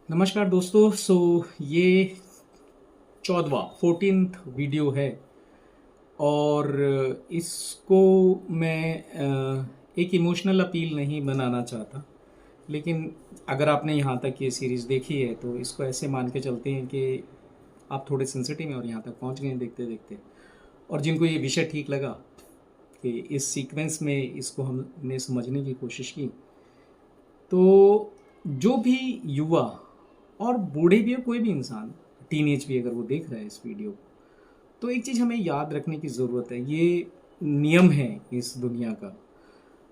नमस्कार दोस्तों। ये 14th वीडियो है और इसको मैं एक इमोशनल अपील नहीं बनाना चाहता, लेकिन अगर आपने यहाँ तक ये सीरीज़ देखी है तो इसको ऐसे मान के चलते हैं कि आप थोड़े सेंसिटिव हैं और यहाँ तक पहुँच गए हैं देखते देखते। और जिनको ये विषय ठीक लगा कि इस सीक्वेंस में इसको हमने समझने की कोशिश की, तो जो भी युवा और बूढ़े भी हो, कोई भी इंसान, टीनेज भी अगर वो देख रहा है इस वीडियो, तो एक चीज़ हमें याद रखने की ज़रूरत है। ये नियम है इस दुनिया का।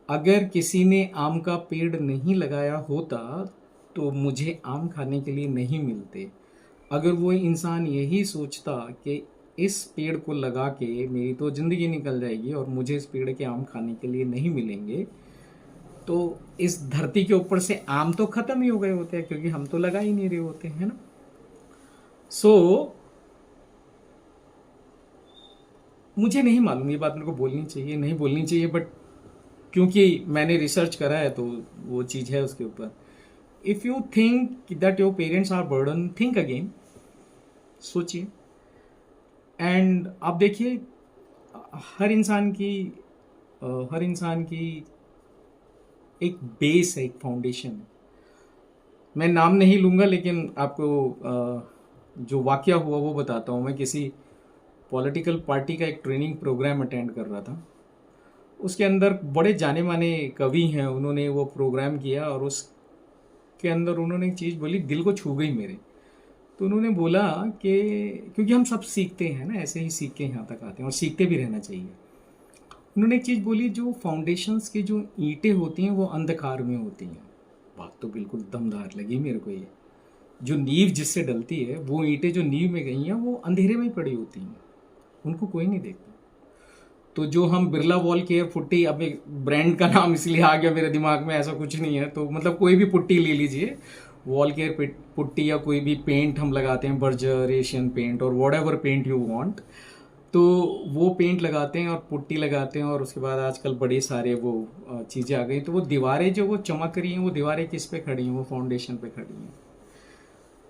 अगर किसी ने आम का पेड़ नहीं लगाया होता तो मुझे आम खाने के लिए नहीं मिलते। अगर वो इंसान यही सोचता कि इस पेड़ को लगा के मेरी तो ज़िंदगी निकल जाएगी और मुझे इस पेड़ के आम खाने के लिए नहीं मिलेंगे, तो इस धरती के ऊपर से आम तो खत्म ही हो गए होते हैं, क्योंकि हम तो लगा ही नहीं रहे होते हैं ना। सो मुझे नहीं मालूम, ये बात मेरे को बोलनी चाहिए नहीं बोलनी चाहिए, बट क्योंकि मैंने रिसर्च करा है तो वो चीज़ है उसके ऊपर। If you think that your parents are burden, think again, सोचिए। एंड आप देखिए, हर इंसान की हर इंसान की एक बेस है, एक फाउंडेशन है। मैं नाम नहीं लूँगा, लेकिन आपको जो वाकया हुआ वो बताता हूँ। मैं किसी पॉलिटिकल पार्टी का एक ट्रेनिंग प्रोग्राम अटेंड कर रहा था। उसके अंदर बड़े जाने माने कवि हैं, उन्होंने वो प्रोग्राम किया और उसके अंदर उन्होंने एक चीज़ बोली, दिल को छू गई मेरे। तो उन्होंने बोला कि क्योंकि हम सब सीखते हैं ना, ऐसे ही सीख के यहाँ तक आते हैं और सीखते भी रहना चाहिए। उन्होंने एक चीज़ बोली, जो फाउंडेशंस की जो ईंटें होती हैं वो अंधकार में होती हैं। बात तो बिल्कुल दमदार लगी मेरे को ये। जो नींव जिससे डलती है, वो ईंटें जो नींव में गई हैं वो अंधेरे में ही पड़ी होती हैं, उनको कोई नहीं देखता। तो जो हम बिरला वॉल केयर पुट्टी, अब एक ब्रांड का नाम इसलिए आ गया मेरे दिमाग में, ऐसा कुछ नहीं है, तो मतलब कोई भी पुट्टी ले लीजिए, वॉल केयर पुट्टी या कोई भी पेंट हम लगाते हैं, बर्जर, एशियन पेंट और whatever paint you want, तो वो पेंट लगाते हैं और पुट्टी लगाते हैं। और उसके बाद आजकल बड़े सारे वो चीज़ें आ गई, तो वो दीवारें जो वो चमक रही हैं, वो दीवारें किस पे खड़ी हैं? वो फाउंडेशन पे खड़ी हैं।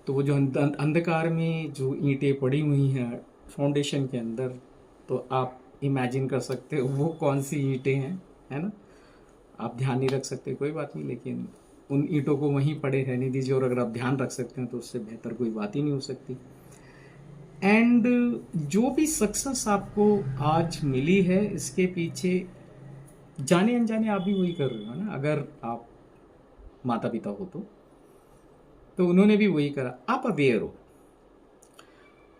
तो वो जो अंधकार में जो ईंटें पड़ी हुई हैं फाउंडेशन के अंदर, तो आप इमेजिन कर सकते हो वो कौन सी ईंटें हैं, है ना। आप ध्यान नहीं रख सकते, कोई बात नहीं, लेकिन उन ईंटों को वहीं पड़े रहने दीजिए। और अगर आप ध्यान रख सकते हैं तो उससे बेहतर कोई बात ही नहीं हो सकती। एंड जो भी सक्सेस आपको आज मिली है, इसके पीछे जाने अनजाने आप भी वही कर रहे हो ना। अगर आप माता पिता हो तो उन्होंने भी वही करा, आप अवेयर हो।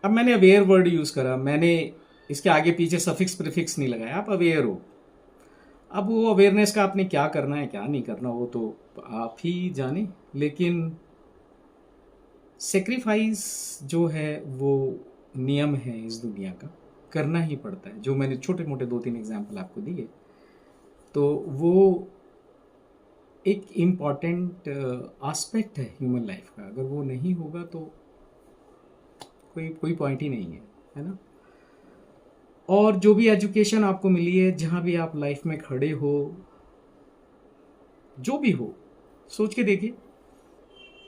अब मैंने अवेयर वर्ड यूज़ करा, मैंने इसके आगे पीछे सफिक्स प्रीफिक्स नहीं लगाया, आप अवेयर हो। अब वो अवेयरनेस का आपने क्या करना है क्या नहीं करना वो तो आप ही जाने, लेकिन सेक्रीफाइस जो है वो नियम है इस दुनिया का, करना ही पड़ता है। जो मैंने छोटे मोटे 2-3 एग्जाम्पल आपको दिए, तो वो एक इम्पॉर्टेंट एस्पेक्ट है ह्यूमन लाइफ का। अगर वो नहीं होगा तो कोई कोई पॉइंट ही नहीं है ना। और जो भी एजुकेशन आपको मिली है, जहाँ भी आप लाइफ में खड़े हो, जो भी हो, सोच के देखिए,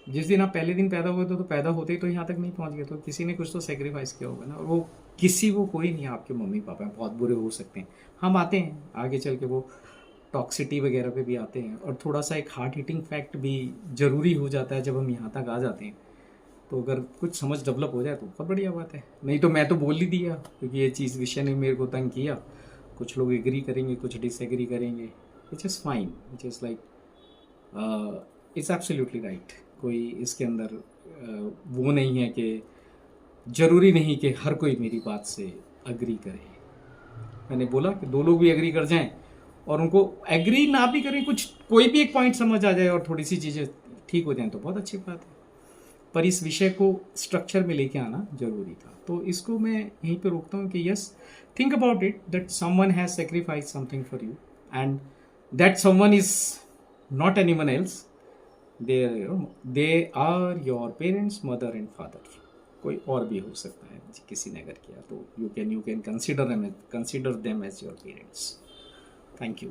जिस दिन आप पहले दिन पैदा हुए तो पैदा होते ही तो यहाँ तक नहीं पहुँच गए, तो किसी ने कुछ तो सेक्रीफाइस किया होगा ना। और वो किसी वो कोई नहीं, आपके मम्मी पापा हैं, बहुत बुरे हो सकते हैं, हम आते हैं आगे चल के, वो टॉक्सिटी वगैरह पे भी आते हैं। और थोड़ा सा एक हार्ट हिटिंग फैक्ट भी ज़रूरी हो जाता है जब हम यहाँ तक आ जाते हैं। तो अगर कुछ समझ डेवलप हो जाए तो बहुत बढ़िया बात है, नहीं तो मैं तो बोल ही दिया, क्योंकि ये चीज़ विषय ने मेरे को तंग किया। कुछ लोग एग्री करेंगे, कुछ डिसएग्री करेंगे, it's is fine, it's is like it's absolutely right. कोई इसके अंदर वो नहीं है कि ज़रूरी नहीं कि हर कोई मेरी बात से अग्री करे। मैंने बोला कि 2 लोग भी एग्री कर जाएं और उनको एग्री ना भी करें, कुछ कोई भी एक पॉइंट समझ आ जाए और थोड़ी सी चीज़ें ठीक हो जाएं तो बहुत अच्छी बात है। पर इस विषय को स्ट्रक्चर में लेके आना जरूरी था। तो इसको मैं यहीं पे रोकता हूँ कि yes, think about it that someone has sacrifice something for you and that someone is not anyone else, they are your parents, mother and father. कोई और भी हो सकता है, किसी ने अगर किया तो you can consider them as your parents. Thank you.